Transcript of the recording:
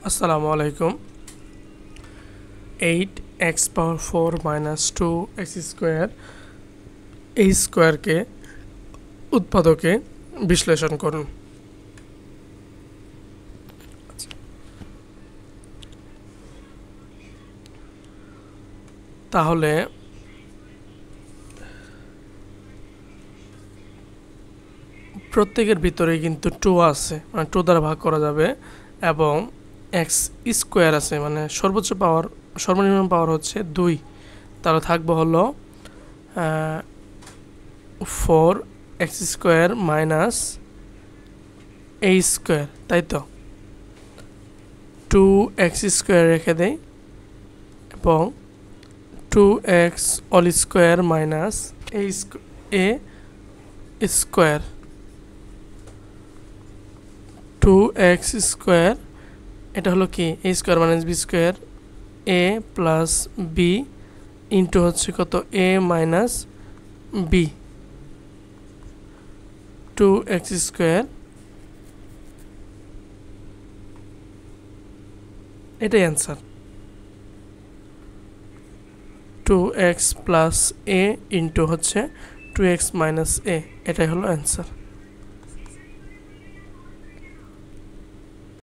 আসসালামু আলাইকুম। 8x⁴ - 2x square এই স্কোয়ারকে উৎপাদকে বিশ্লেষণ করুন। তাহলে প্রত্যেকের ভিতরেই কিন্তু 2 আছে, মানে 2 দ্বারা ভাগ করা যাবে, এবং এক্স স্কোয়ার আছে, মানে সর্বনিম্ন পাওয়ার হচ্ছে 2। তাহলে থাকবে হলো 4x² - a স্কোয়ার, তাই তো 2x² রেখে দেই এবং 2x² - a স্কোয়ার 2x² এটা হলো কি a square - b square, a plus b into হচ্ছে কত a মাইনাস b, 2x², এটাই answer. 2x plus a into হচ্ছে 2x মাইনাস a, এটাই হলো অ্যান্সার।